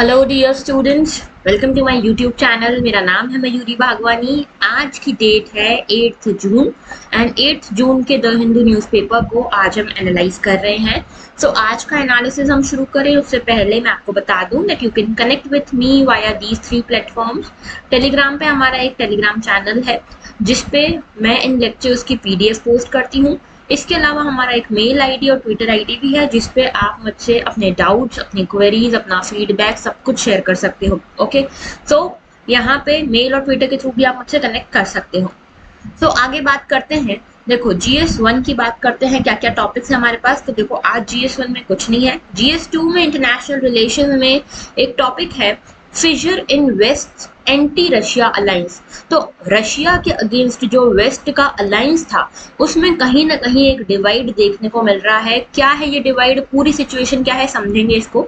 Hello dear students, welcome to my YouTube channel. मेरा नाम है मयूरी भागवानी। आज की डेट है 8 जून एंड 8 जून के द हिंदू न्यूज़पेपर को आज हम एनालाइज कर रहे हैं। सो आज का एनालिसिस हम शुरू करें उससे पहले मैं आपको बता दूं that you can connect with me via these 3 platforms. Telegram पे हमारा एक टेलीग्राम चैनल है जिसपे मैं इन लेक्चर्स की पीडीएफ पोस्ट करती हूँ। इसके अलावा हमारा एक मेल आईडी और ट्विटर आईडी भी है जिसपे आप मुझसे अपने डाउट्स, अपनी क्वेरीज, अपना फीडबैक सब कुछ शेयर कर सकते हो। ओके, सो यहाँ पे मेल और ट्विटर के थ्रू भी आप मुझसे कनेक्ट कर सकते हो। सो आगे बात करते हैं। देखो GS1 की बात करते हैं, क्या क्या टॉपिक्स है हमारे पास। तो देखो आज GS1 में कुछ नहीं है। GS2 में इंटरनेशनल रिलेशन में एक टॉपिक है फिशर इन वेस्ट एंटी रशिया अलायंस। तो रशिया के अगेंस्ट जो वेस्ट का अलायंस था उसमें कहीं ना कहीं एक डिवाइड देखने को मिल रहा है। क्या है ये डिवाइड, पूरी सिचुएशन क्या है, समझेंगे इसको।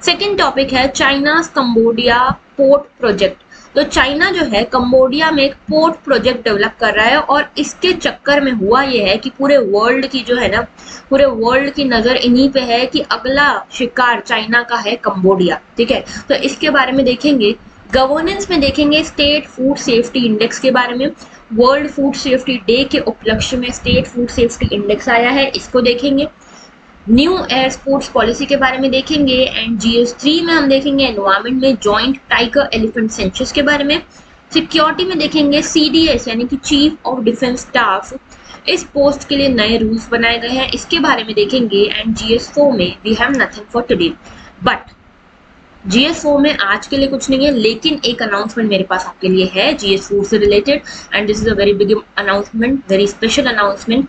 सेकेंड टॉपिक है चाइना कंबोडिया पोर्ट प्रोजेक्ट। तो चाइना जो है कंबोडिया में एक पोर्ट प्रोजेक्ट डेवलप कर रहा है और इसके चक्कर में हुआ ये है कि पूरे वर्ल्ड की जो है ना, पूरे वर्ल्ड की नजर इन्हीं पे है कि अगला शिकार चाइना का है कंबोडिया। ठीक है, तो इसके बारे में देखेंगे। गवर्नेंस में देखेंगे स्टेट फूड सेफ्टी इंडेक्स के बारे में। वर्ल्ड फूड सेफ्टी डे के उपलक्ष्य में स्टेट फूड सेफ्टी इंडेक्स आया है, इसको देखेंगे। न्यू एयर स्पोर्ट्स पॉलिसी के बारे में देखेंगे एंड GS3 में हम देखेंगे एनवायरमेंट में जॉइंट टाइगर एलिफेंट सेंसस के बारे में। सिक्योरिटी में देखेंगे CDS यानी कि चीफ ऑफ डिफेंस स्टाफ, इस पोस्ट के लिए नए रूल्स बनाए गए हैं, इसके बारे में देखेंगे। एंड GS4 में we have nothing for today. But GS4 में आज के लिए कुछ नहीं है, लेकिन एक अनाउंसमेंट मेरे पास आपके लिए है GS4 से related and this is a very big announcement, very special announcement.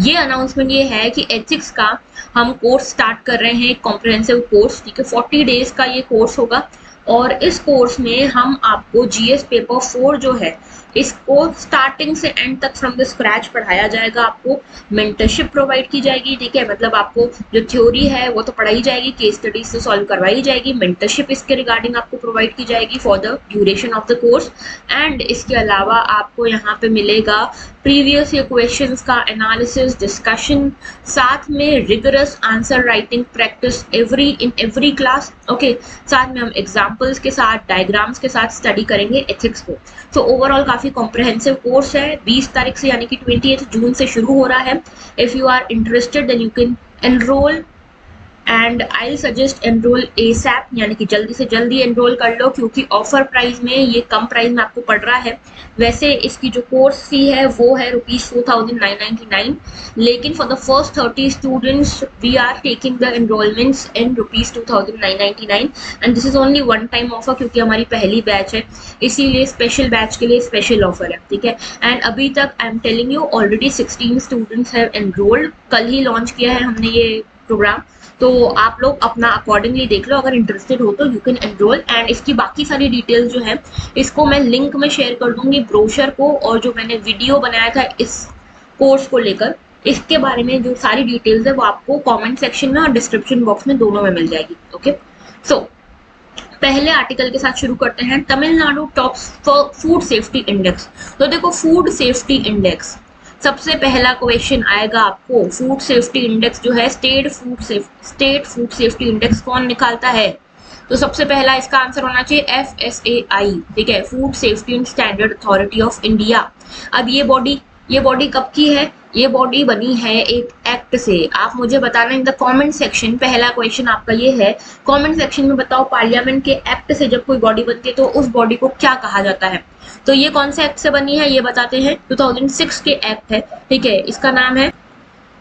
ये अनाउंसमेंट ये है कि एथिक्स का हम कोर्स स्टार्ट कर रहे हैं, कॉम्प्रिहेंसिव कोर्स। ठीक है, 40 डेज का ये कोर्स होगा और इस कोर्स में हम आपको GS पेपर 4 जो है इसको स्टार्टिंग से एंड तक फ्रॉम द स्क्रैच पढ़ाया जाएगा। आपको मेंटरशिप प्रोवाइड की जाएगी। ठीक है, मतलब आपको जो थ्योरी है वो तो पढ़ाई जाएगी, केस स्टडीज से सॉल्व करवाई जाएगी, मेंटरशिप इसके रिगार्डिंग आपको प्रोवाइड की जाएगी for the duration of the course. And इसके अलावा आपको यहाँ पे मिलेगा प्रीवियस ईयर क्वेश्चंस का एनालिसिस, डिस्कशन, साथ में rigorous answer writing practice in every class. Okay, साथ में हम एग्जाम्पल्स के साथ, डायग्राम्स के साथ स्टडी करेंगे एथिक्स को। तो ओवरऑल काफी कॉम्प्रिहेंसिव कोर्स है। 20 तारीख से यानी कि 28 जून से शुरू हो रहा है। If you are interested then you can enrol and I suggest enrol ASAP, यानी कि जल्दी से जल्दी एनरोल कर लो क्योंकि ऑफर प्राइस में ये कम प्राइस में आपको पड़ रहा है। वैसे इसकी जो कोर्स फी है वो है ₹4,999, लेकिन for the first 30 students we are taking the enrolments in ₹2,999 and this is only one time offer क्योंकि हमारी पहली बैच है, इसीलिए स्पेशल बैच के लिए स्पेशल ऑफर है। ठीक है, एंड अभी तक I am telling you already 16 students have enrolled. कल ही लॉन्च किया है हमने ये प्रोग्राम, तो आप लोग अपना अकॉर्डिंगली देख लो। अगर इंटरेस्टेड हो तो यू कैन एनरोल। एंड इसकी बाकी सारी डिटेल्स जो है इसको मैं लिंक में शेयर कर दूंगी, ब्रोशर को और जो मैंने वीडियो बनाया था इस कोर्स को लेकर, इसके बारे में जो सारी डिटेल्स है वो आपको कमेंट सेक्शन में और डिस्क्रिप्शन बॉक्स में दोनों में मिल जाएगी। ओके, सो पहले आर्टिकल के साथ शुरू करते हैं। Tamil Nadu tops for food safety index. तो देखो फूड सेफ्टी इंडेक्स, सबसे पहला क्वेश्चन आएगा आपको, फूड सेफ्टी इंडेक्स जो है स्टेट फूड सेफ्टी इंडेक्स कौन निकालता है। तो सबसे पहला इसका आंसर होना चाहिए FSAI। ठीक है, food safety and standard authority of India. अब ये बॉडी कब की है? ये बॉडी बनी है एक एक्ट से। आप मुझे बताना इन द कमेंट सेक्शन। पहला क्वेश्चन आपका ये है, कमेंट सेक्शन में बताओ पार्लियामेंट के एक्ट से जब कोई बॉडी बनती है तो उस बॉडी को क्या कहा जाता है। तो ये कौन से एक्ट से बनी है ये बताते हैं। 2006 के एक्ट है। ठीक है, इसका नाम है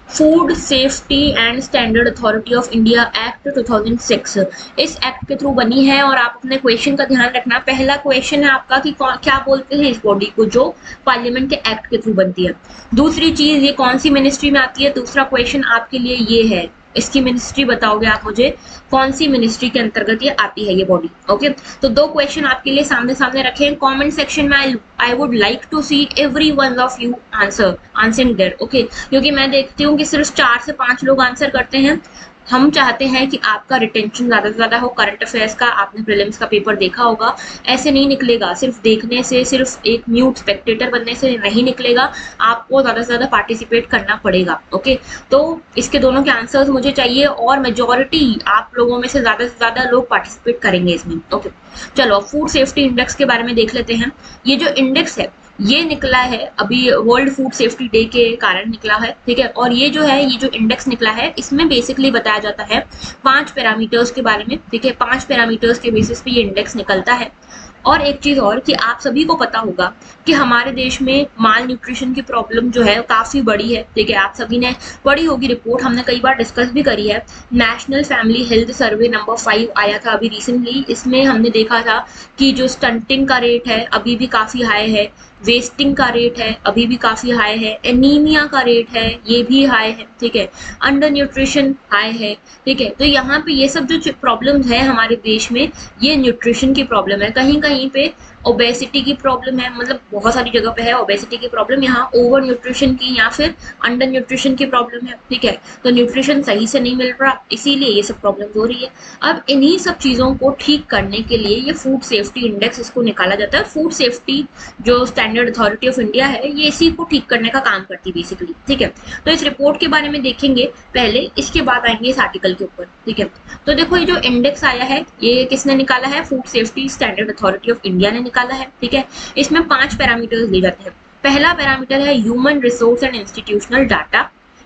food safety and standard authority of India act 2006। इस एक्ट के थ्रू बनी है और आप अपने क्वेश्चन का ध्यान रखना। पहला क्वेश्चन है आपका कि क्या बोलते हैं इस बॉडी को जो पार्लियामेंट के एक्ट के थ्रू बनती है। दूसरी चीज, ये कौन सी मिनिस्ट्री में आती है। दूसरा क्वेश्चन आपके लिए ये है, इसकी मिनिस्ट्री बताओगे आप मुझे, कौन सी मिनिस्ट्री के अंतर्गत ये आती है ये बॉडी। ओके, तो दो क्वेश्चन आपके लिए सामने सामने रखे हैं। कमेंट सेक्शन में I would like to see every one of you answering that. Okay, क्योंकि मैं देखती हूँ कि सिर्फ 4 से 5 लोग आंसर करते हैं। हम चाहते हैं कि आपका रिटेंशन ज्यादा से ज्यादा हो। करंट अफेयर्स का आपने प्रीलिम्स का पेपर देखा होगा, ऐसे नहीं निकलेगा, सिर्फ देखने से, सिर्फ एक म्यूट स्पेक्टेटर बनने से नहीं निकलेगा, आपको ज्यादा से ज्यादा पार्टिसिपेट करना पड़ेगा। ओके, तो इसके दोनों के आंसर्स मुझे चाहिए और मेजोरिटी आप लोगों में से ज्यादा लोग पार्टिसिपेट करेंगे इसमें। ओके, चलो फूड सेफ्टी इंडेक्स के बारे में देख लेते हैं। ये जो इंडेक्स है ये निकला है अभी वर्ल्ड फूड सेफ्टी डे के कारण निकला है, ठीक है। और ये जो है, ये जो इंडेक्स निकला है इसमें बेसिकली बताया जाता है 5 पैरामीटर्स के बारे में, ठीक है। 5 पैरामीटर्स के बेसिस पे ये इंडेक्स निकलता है। और एक चीज और कि आप सभी को पता होगा कि हमारे देश में माल न्यूट्रिशन की प्रॉब्लम जो है काफी बड़ी है, ठीक है। आप सभी ने पढ़ी होगी रिपोर्ट, हमने कई बार डिस्कस भी करी है। National family health survey number 5 आया था अभी रिसेंटली। इसमें हमने देखा था कि जो स्टंटिंग का रेट है अभी भी काफी हाई है, वेस्टिंग का रेट है अभी भी काफी हाई है, एनीमिया का रेट है ये भी हाई है, ठीक है। अंडर न्यूट्रिशन हाई है, ठीक है। तो यहाँ पे ये सब जो प्रॉब्लम्स है हमारे देश में, ये न्यूट्रिशन की प्रॉब्लम है। कहीं कहीं पे ओबेसिटी की प्रॉब्लम है, मतलब बहुत सारी जगह पे है ओबेसिटी की प्रॉब्लम, यहाँ ओवर न्यूट्रिशन की या फिर अंडर न्यूट्रिशन की प्रॉब्लम है, ठीक है। तो न्यूट्रिशन सही से नहीं मिल रहा, इसीलिए ये सब प्रॉब्लम हो रही है। अब इन्हीं सब चीजों को ठीक करने के लिए ये फूड सेफ्टी इंडेक्स इसको निकाला जाता है। फूड सेफ्टी जो स्टैंडर्ड अथॉरिटी ऑफ इंडिया है ये इसी को ठीक करने का काम करती है बेसिकली, ठीक है। तो इस रिपोर्ट के बारे में देखेंगे पहले, इसके बाद आएंगे इस आर्टिकल के ऊपर, ठीक है। तो देखो ये जो इंडेक्स आया है ये किसने निकाला है, food safety standard authority of India ने निकाला है, ठीक है। इसमें 5 पैरामीटर्स दिए जाते हैं। पहला पैरामीटर है human resource and institutional data,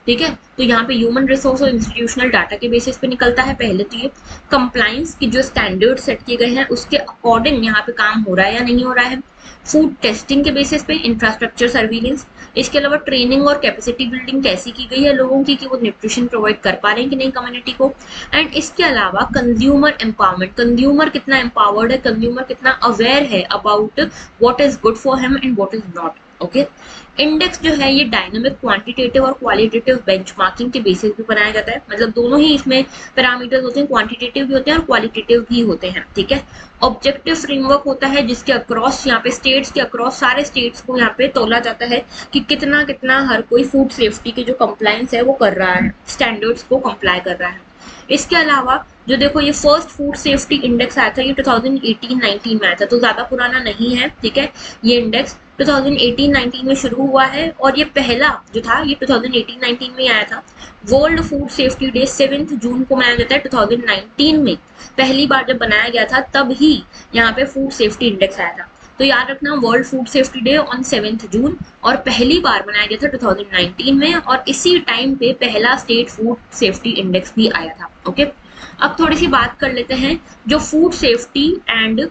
ठीक है। तो यहाँ पे ह्यूमन रिसोर्स और इंस्टीट्यूशनल डाटा के बेसिस पे निकलता है। पहले तो ये कंप्लायंस की जो स्टैंडर्ड सेट किए गए हैं उसके अकॉर्डिंग यहाँ पे काम हो रहा है या नहीं हो रहा है। फूड टेस्टिंग के बेसिस पे इंफ्रास्ट्रक्चर सर्विलेंस, इसके अलावा ट्रेनिंग और कैपेसिटी बिल्डिंग कैसी की गई है लोगों की कि वो न्यूट्रिशन प्रोवाइड कर पा रहे हैं कि नहीं कम्युनिटी को। एंड इसके अलावा कंज्यूमर एम्पावरमेंट, कंज्यूमर कितना एम्पावर्ड है, कंज्यूमर कितना अवेयर है about what is good for him and what is not. Okay, index जो है ये डायनामिक क्वांटिटेटिव और क्वालिटेटिव बेंचमार्किंग के बेसिस पे बनाया जाता है। मतलब दोनों ही इसमें पैरामीटर्स होते हैं, क्वांटिटेटिव भी होते हैं और क्वालिटेटिव भी होते हैं, ठीक है। ऑब्जेक्टिव फ्रेमवर्क होता है जिसके अक्रॉस यहाँ पे स्टेट्स के अक्रॉस सारे स्टेट्स को यहाँ पे तोला जाता है कि कितना कितना हर कोई फूड सेफ्टी के जो कंप्लायंस है वो कर रहा है, स्टैंडर्ड्स को कंप्लाई कर रहा है। इसके अलावा जो देखो ये फर्स्ट फूड सेफ्टी इंडेक्स आया था ये 2018-19 में आया था, तो ज्यादा पुराना नहीं है, ठीक है। ये इंडेक्स 2018-19 में शुरू हुआ है और ये पहला जो था ये 2018-19 में आया था। वर्ल्ड फूड सेफ्टी डे 7 जून को मनाया जाता है। 2019 में पहली बार जब बनाया गया था तब ही यहाँ पे फूड सेफ्टी इंडेक्स आया था। तो याद रखना world food safety day on 7 जून और पहली बार बनाया गया था 2019 में और इसी टाइम पे पहला स्टेट फूड सेफ्टी इंडेक्स भी आया था। ओके, अब थोड़ी सी बात कर लेते हैं जो food safety and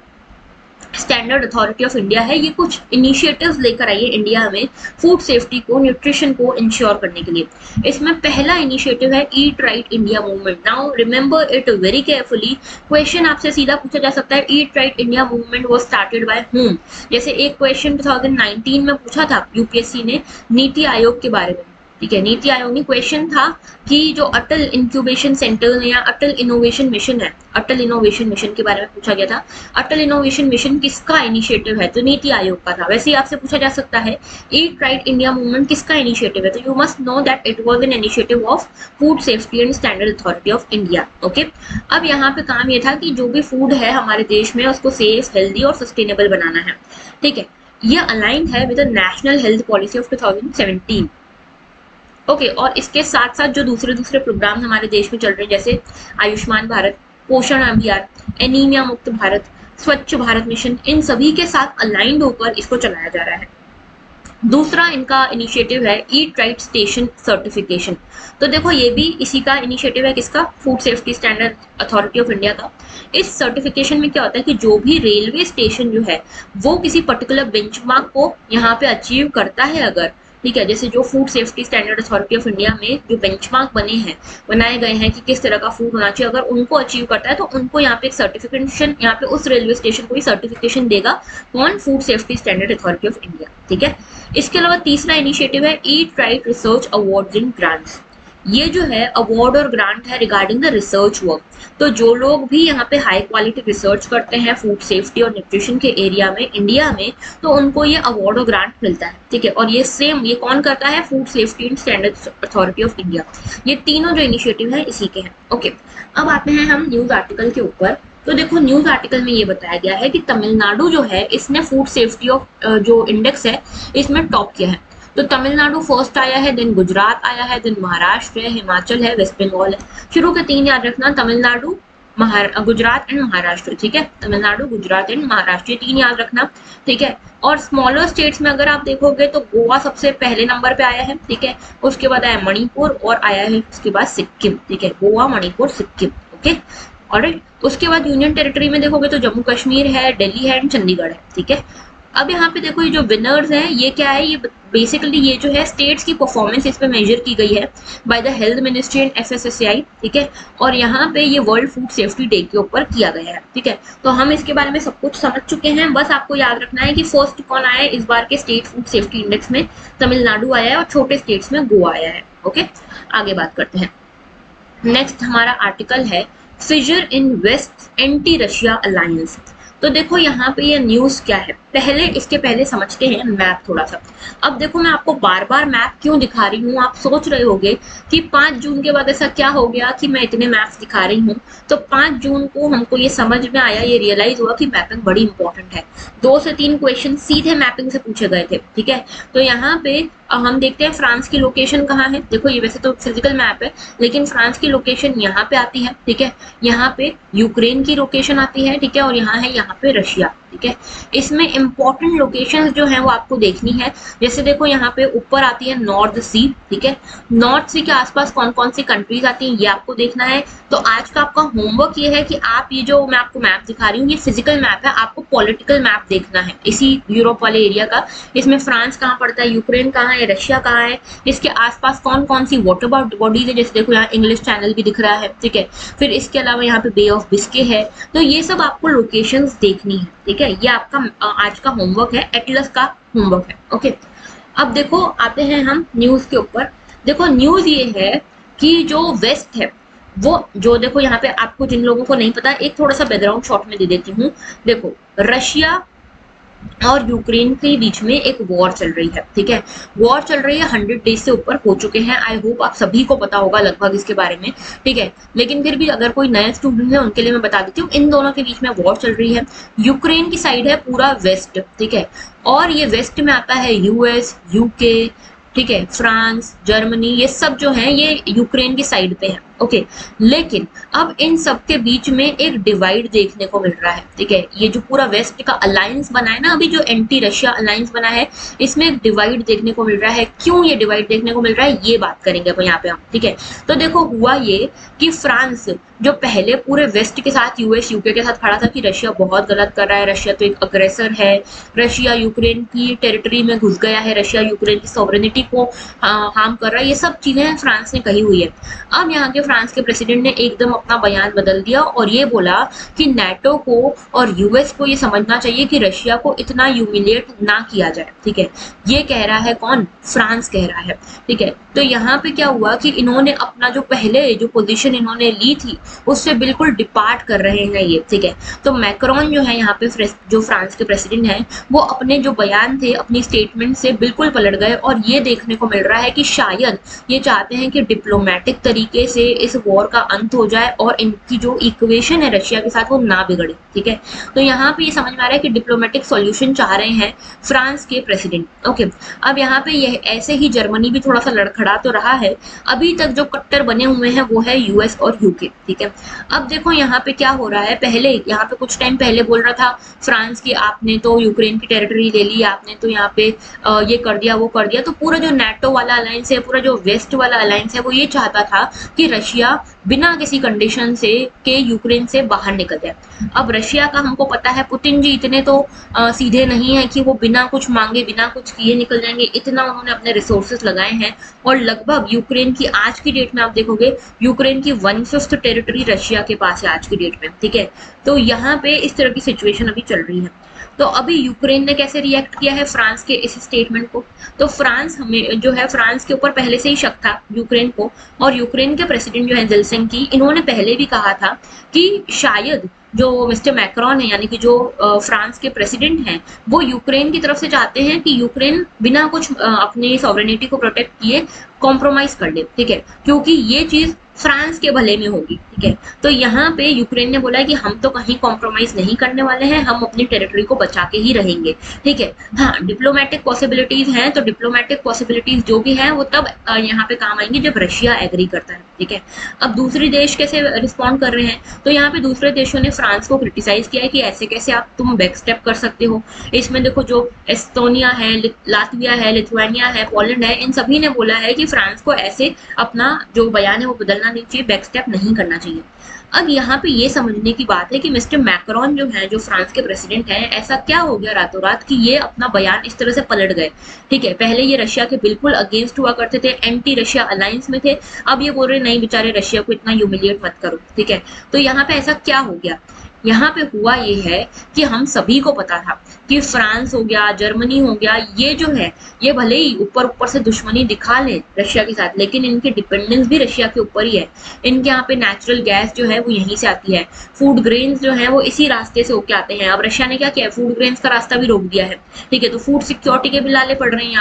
standard authority of India है, ये कुछ इनिशिएटिव्स लेकर आई है इंडिया में फूड सेफ्टी को, न्यूट्रिशन को इंश्योर करने के लिए। इसमें पहला इनिशिएटिव है eat right India movement. Now remember it very carefully, question आपसे सीधा पूछा जा सकता है eat right India movement was started by whom. जैसे एक क्वेश्चन 2019 में पूछा था यूपीएससी ने नीति आयोग के बारे में, ठीक है। नीति आयोग में क्वेश्चन था कि जो अटल इंक्यूबेशन सेंटर या अटल इनोवेशन मिशन है, अटल इनोवेशन मिशन के बारे में पूछा गया था। अटल इनोवेशन मिशन किसका इनिशिएटिव है, तो नीति आयोग का था। वैसे ही आपसे पूछा जा सकता है ईट राइट इंडिया मूवमेंट किसका इनिशिएटिव है, तो you must know that it was an initiative of food safety and standard authority of India. Okay, अब यहाँ पे काम ये था कि जो भी फूड है हमारे देश में उसको सेफ, हेल्दी और सस्टेनेबल बनाना है, ठीक है। ये अलाइंड है with the national health policy of 2017। Okay, और इसके साथ साथ जो दूसरे प्रोग्राम हमारे देश में चल रहे हैं जैसे आयुष्मान भारत, पोषण अभियान, एनीमिया मुक्त भारत, स्वच्छ भारत मिशन, इन सभी के साथ अलाइंड होकर इसको चलाया जा रहा है। दूसरा इनका इनिशिएटिव है ईट राइट स्टेशन सर्टिफिकेशन। तो देखो ये भी इसी का इनिशिएटिव है, किसका, food safety standard authority of India का। इस सर्टिफिकेशन में क्या होता है कि जो भी रेलवे स्टेशन जो है वो किसी पर्टिकुलर बेंचमार्क को यहाँ पे अचीव करता है अगर, ठीक है। जैसे जो food safety standard authority of India में जो बेंचमार्क बनाए गए हैं कि किस तरह का फूड होना चाहिए, अगर उनको अचीव करता है तो उनको यहाँ पे एक सर्टिफिकेशन, यहाँ पे उस रेलवे स्टेशन को ही सर्टिफिकेशन देगा कौन, food safety standard authority of India, ठीक है। इसके अलावा तीसरा इनिशिएटिव है eat right research awards and grants. ये जो है अवार्ड और ग्रांट है रिगार्डिंग द रिसर्च वर्क। तो जो लोग भी यहाँ पे हाई क्वालिटी रिसर्च करते हैं फूड सेफ्टी और न्यूट्रिशन के एरिया में इंडिया में, तो उनको ये अवार्ड और ग्रांट मिलता है, ठीक है। और ये सेम ये कौन करता है? Food safety and standards authority of India. ये तीनों जो इनिशिएटिव है इसी के हैं। ओके, अब आते हैं हम न्यूज आर्टिकल के ऊपर। तो देखो न्यूज आर्टिकल में ये बताया गया है कि तमिलनाडु जो है इसने फूड सेफ्टी ऑफ जो इंडेक्स है इसमें टॉप किया है। तो तमिलनाडु फर्स्ट आया है, देन गुजरात आया है, देन महाराष्ट्र है, हिमाचल है, वेस्ट बंगाल है। शुरू के तीन याद रखना, तमिलनाडु, गुजरात एंड महाराष्ट्र, ठीक है। तमिलनाडु, गुजरात एंड महाराष्ट्र, ये तीन याद रखना, ठीक है। और स्मॉलर स्टेट्स में अगर आप देखोगे तो गोवा सबसे पहले नंबर पे आया है, ठीक है। उसके बाद आया मणिपुर और आया है उसके बाद सिक्किम, ठीक है। Goa, Manipur, Sikkim, okay, alright. उसके बाद यूनियन टेरिटरी में देखोगे तो जम्मू कश्मीर है, दिल्ली है एंड चंडीगढ़ है, ठीक है। अब यहाँ पे देखो ये जो विनर्स हैं ये क्या है? ये बेसिकली ये जो है स्टेट्स की परफॉर्मेंस इस पे मेजर की गई है by the health ministry and FSSAI, ठीक है। और यहाँ पे ये वर्ल्ड फूड सेफ्टी डे के ऊपर किया गया है, ठीक है। तो हम इसके बारे में सब कुछ समझ चुके हैं, बस आपको याद रखना है कि फर्स्ट कौन आया है इस बार के स्टेट फूड सेफ्टी इंडेक्स में? तमिलनाडु आया है और छोटे स्टेट्स में गोवा आया है। ओके, आगे बात करते हैं। नेक्स्ट हमारा आर्टिकल है फिजर इन वेस्ट एंटी रशिया अलायंस। तो देखो यहाँ पे ये न्यूज क्या है, पहले इसके पहले समझते हैं मैप थोड़ा सा। अब देखो मैं आपको बार बार मैप क्यों दिखा रही हूँ, आप सोच रहे होगे कि 5 जून के बाद ऐसा क्या हो गया कि मैं इतने मैप्स दिखा रही हूँ। तो 5 जून को हमको ये समझ में आया, ये रियलाइज हुआ कि मैपिंग बड़ी इंपॉर्टेंट है। 2 से 3 क्वेश्चन सीधे मैपिंग से पूछे गए थे, ठीक है। तो यहाँ पे हम देखते हैं फ्रांस की लोकेशन कहाँ है। देखो ये वैसे तो फिजिकल मैप है लेकिन फ्रांस की लोकेशन यहाँ पे आती है, ठीक है। यहाँ पे यूक्रेन की लोकेशन आती है, ठीक है। और यहाँ है यहाँ पे रशिया, ठीक है। इसमें इंपॉर्टेंट लोकेशंस जो हैं वो आपको देखनी है। जैसे देखो यहाँ पे ऊपर आती है नॉर्थ सी, ठीक है। नॉर्थ सी के आसपास कौन कौन सी कंट्रीज आती हैं ये आपको देखना है। तो आज का आपका होमवर्क ये है कि आप ये जो मैं आपको मैप दिखा रही हूँ ये फिजिकल मैप है, आपको पॉलिटिकल मैप देखना है इसी यूरोप वाले एरिया का। इसमें फ्रांस कहाँ पड़ता है, यूक्रेन कहाँ है, रशिया कहाँ है, इसके आसपास कौन कौन सी वाटर बॉडीज है। जैसे देखो यहाँ इंग्लिश चैनल भी दिख रहा है, ठीक है। फिर इसके अलावा यहाँ पे बे ऑफ बिस्के है। तो ये सब आपको लोकेशंस देखनी है, ठीक है। ये आपका आज का होमवर्क है, एटलस का होमवर्क है, ओके। अब देखो आते हैं हम न्यूज के ऊपर। देखो न्यूज ये है कि जो वेस्ट है वो जो देखो यहाँ पे आपको जिन लोगों को नहीं पता एक थोड़ा सा बैकग्राउंड शॉट में दे देती हूँ। देखो रशिया और यूक्रेन के बीच में एक वॉर चल रही है, ठीक है। वॉर चल रही है, 100 डेज से ऊपर हो चुके हैं। आई होप आप सभी को पता होगा लगभग इसके बारे में, ठीक है। लेकिन फिर भी अगर कोई नया स्टूडेंट है उनके लिए मैं बता देती हूँ, इन दोनों के बीच में वॉर चल रही है। यूक्रेन की साइड है पूरा वेस्ट, ठीक है। और ये वेस्ट में आता है US, UK, ठीक है, फ्रांस, जर्मनी, ये सब जो है ये यूक्रेन की साइड पे है, ओके। लेकिन अब इन सब के बीच में एक डिवाइड देखने को मिल रहा है, ठीक है। ये जो पूरा वेस्ट का अलायंस बना है ना, अभी जो एंटी रशिया अलायंस बना है, इसमें एक डिवाइड देखने को मिल रहा है। क्यों ये डिवाइड देखने को मिल रहा है ये बात करेंगे अब यहाँ पे हम, ठीक है। तो देखो हुआ ये कि फ्रांस जो पहले पूरे वेस्ट के साथ US, UK के साथ खड़ा था कि रशिया बहुत गलत कर रहा है, रशिया तो एक अग्रेसर है, रशिया यूक्रेन की टेरिटरी में घुस गया है, रशिया यूक्रेन की सॉवरेनिटी को हार्म कर रहा है, ये सब चीजें फ्रांस ने कही हुई है। अब यहाँ के फ्रांस के प्रेसिडेंट ने एकदम अपना बयान बदल दिया और ये बोला कि नाटो को और US को ये समझना चाहिए कि रशिया को इतना ह्यूमिलिएट ना किया जाए, ठीक है। ये कह रहा है कौन? फ्रांस कह रहा है, ठीक है। तो यहाँ पे क्या हुआ कि इन्होंने अपना जो पहले जो पोजीशन इन्होंने ली थी उससे बिल्कुल डिपार्ट कर रहे हैं ये, ठीक है। तो मैक्रोन जो है यहाँ पे जो फ्रांस के प्रेसिडेंट हैं वो अपने जो बयान थे अपनी स्टेटमेंट से बिल्कुल पलट गए और ये देखने को मिल रहा है कि शायद ये चाहते हैं कि डिप्लोमेटिक तरीके से इस वॉर का अंत हो जाए और इनकी जो इक्वेशन है रशिया के साथ वो ना बिगड़े, ठीक है। तो यहाँ पे ये समझ में आ रहा है कि डिप्लोमेटिक सॉल्यूशन चाह रहे हैं फ्रांस के प्रेसिडेंट, ओके। अब यहाँ पे यह ऐसे ही जर्मनी भी थोड़ा सा लड़खड़ा तो रहा है। अभी तक जो कट्टर बने हुए हैं वो है US और UK, ठीक है। अब देखो यहाँ पे क्या हो रहा है, पहले यहाँ पे कुछ टाइम पहले बोल रहा था फ्रांस की आपने तो यूक्रेन की टेरिटरी ले ली, आपने तो यहाँ पे ये कर दिया वो कर दिया। तो पूरा जो नाटो वाला अलायंस है, पूरा जो वेस्ट वाला अलायंस है वो ये चाहता था कि रशिया बिना किसी कंडीशन से के यूक्रेन से बाहर निकल जाए। अब रशिया का हमको पता है पुतिन जी इतने तो सीधे नहीं है कि वो बिना कुछ मांगे बिना कुछ किए निकल जाएंगे। इतना उन्होंने अपने रिसोर्सेज लगाए हैं और लगभग यूक्रेन की आज की डेट में आप देखोगे यूक्रेन की 1/5 टेरिटरी रशिया के पास है आज की डेट में, ठीक है। तो यहाँ पे इस तरह की सिचुएशन अभी चल रही है। तो अभी यूक्रेन ने कैसे रिएक्ट किया है फ्रांस के इस स्टेटमेंट को? तो फ्रांस हमें जो है फ्रांस के ऊपर पहले से ही शक था यूक्रेन को, और यूक्रेन के प्रेसिडेंट जो है जेलेंस्की, इन्होंने पहले भी कहा था कि शायद जो मिस्टर मैक्रोन है यानी कि जो फ्रांस के प्रेसिडेंट हैं, वो यूक्रेन की तरफ से चाहते हैं कि यूक्रेन बिना कुछ अपनी सॉवरेनिटी को प्रोटेक्ट किए कॉम्प्रोमाइज कर ले, ठीक है, क्योंकि ये चीज फ्रांस के भले में होगी, ठीक है। तो यहाँ पे यूक्रेन ने बोला है कि हम तो कहीं कॉम्प्रोमाइज नहीं करने वाले हैं, हम अपनी टेरिटरी को बचा के ही रहेंगे, ठीक है। हाँ, डिप्लोमेटिक पॉसिबिलिटीज हैं, तो डिप्लोमेटिक पॉसिबिलिटीज जो भी हैं वो तब यहाँ पे काम आएंगी जब रशिया एग्री करता है, ठीक है। अब दूसरे देश कैसे रिस्पॉन्ड कर रहे हैं, तो यहाँ पे दूसरे देशों ने फ्रांस को क्रिटिसाइज किया है कि ऐसे कैसे आप तुम बैक स्टेप कर सकते हो। इसमें देखो जो एस्टोनिया है, लातविया है, लिथुआनिया है, पोलैंड है, इन सभी ने बोला है कि फ्रांस को ऐसे अपना जो बयान है वो बदलना नहीं चाहिए, बैक स्टेप नहीं करना चाहिए। अब यहाँ पे ये समझने की बात है कि मिस्टर मैक्रोन जो है, जो फ्रांस के प्रेसिडेंट हैं, ऐसा क्या हो गया रातों रात कि ये अपना बयान इस तरह से पलट गए, ठीक है। पहले ये रशिया के बिल्कुल अगेंस्ट हुआ करते थे, एंटी रशिया अलायंस में थे, अब ये बोल रहे नहीं बेचारे रशिया को इतना ह्यूमिलिएट मत करो, ठीक है। तो यहाँ पे ऐसा क्या हो गया? यहाँ पे हुआ ये है कि हम सभी को पता था कि फ्रांस हो गया, जर्मनी हो गया, ये जो है ये भले ही ऊपर ऊपर से दुश्मनी दिखा ले रशिया के साथ, लेकिन इनकी डिपेंडेंस भी रशिया के ऊपर ही है। इनके यहाँ पे नेचुरल गैस जो है वो यहीं से आती है, फूड ग्रेन्स जो है वो इसी रास्ते से होके आते हैं। अब रशिया ने क्या किया है, फूड ग्रेन्स का रास्ता भी रोक दिया है, ठीक है। तो फूड सिक्योरिटी के भी लाले पड़ रहे हैं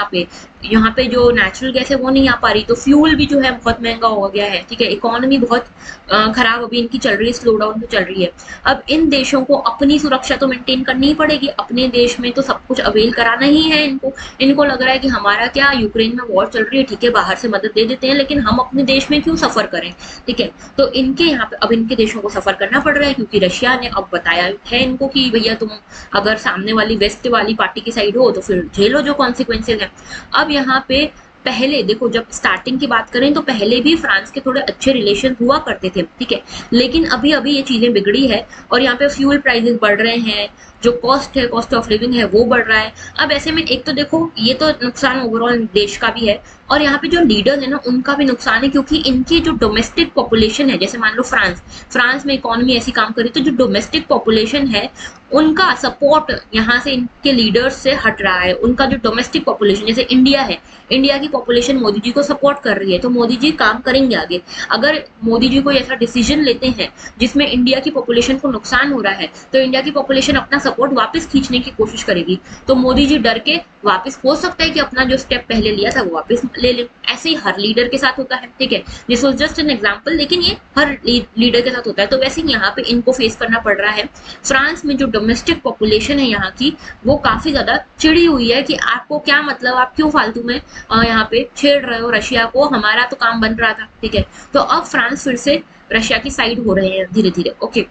यहाँ पे जो नेचुरल गैस है वो नहीं आ पा रही, तो फ्यूल भी जो है बहुत महंगा हो गया है, ठीक है। इकोनॉमी बहुत खराब अभी इनकी चल रही है, स्लो डाउन पे चल रही है। अब इन देशों को अपनी सुरक्षा तो मेंटेन करनी ही पड़ेगी, अपने देश में तो सब कुछ अवेल कराना ही है इनको लग रहा है कि हमारा क्या, यूक्रेन में वॉर चल रही है, ठीक है, बाहर से मदद दे देते हैं, लेकिन हम अपने देश में क्यों सफर करें, ठीक है। तो इनके यहाँ पे अब इनके देशों को सफर करना पड़ रहा है, क्योंकि रशिया ने अब बताया है इनको कि भैया तुम अगर सामने वाली वेस्ट वाली पार्टी की साइड हो तो फिर झेलो जो कॉन्सिक्वेंसेज है। अब यहाँ पे पहले देखो, जब स्टार्टिंग की बात करें तो पहले भी फ्रांस के थोड़े अच्छे रिलेशन हुआ करते थे, ठीक है, लेकिन अभी अभी ये चीजें बिगड़ी है और यहाँ पे फ्यूल प्राइसेस बढ़ रहे हैं, जो कॉस्ट है, कॉस्ट ऑफ लिविंग है वो बढ़ रहा है। अब ऐसे में एक तो देखो ये तो नुकसान ओवरऑल देश का भी है, और यहाँ पे जो लीडर्स है ना उनका भी नुकसान है, क्योंकि इनकी जो डोमेस्टिक पॉपुलेशन है, जैसे मान लो फ्रांस में इकोनॉमी ऐसी काम करी, तो जो डोमेस्टिक पॉपुलेशन है उनका सपोर्ट यहाँ से इनके लीडर्स से हट रहा है। उनका जो डोमेस्टिक पॉपुलेशन, जैसे इंडिया है, इंडिया की पॉपुलेशन मोदी जी को सपोर्ट कर रही है, तो मोदी जी काम करेंगे आगे। अगर मोदी जी कोई ऐसा डिसीजन लेते हैं जिसमें इंडिया की पॉपुलेशन को नुकसान हो रहा है, तो इंडिया की पॉपुलेशन अपना सपोर्ट वापस खींचने की कोशिश करेगी, तो मोदी जी डर के वापस हो सकता है कि अपना जो स्टेप पहले लिया था वो वापस ले ले। ऐसे ही हर लीडर के साथ होता है, ठीक है, this was just an example, लेकिन ये हर लीडर के साथ होता है। तो वैसे ही यहाँ पे इनको फेस करना पड़ रहा है। फ्रांस में जो डोमेस्टिक पॉपुलेशन है यहाँ की, वो काफी ज्यादा चिड़ी हुई है कि आपको क्या मतलब, आप क्यों फालतू में यहाँ पे छेड़ रहे हो रशिया को, हमारा तो काम बन रहा था, ठीक है। तो अब फ्रांस फिर से रशिया की साइड हो रहे हैं धीरे धीरे, ओके।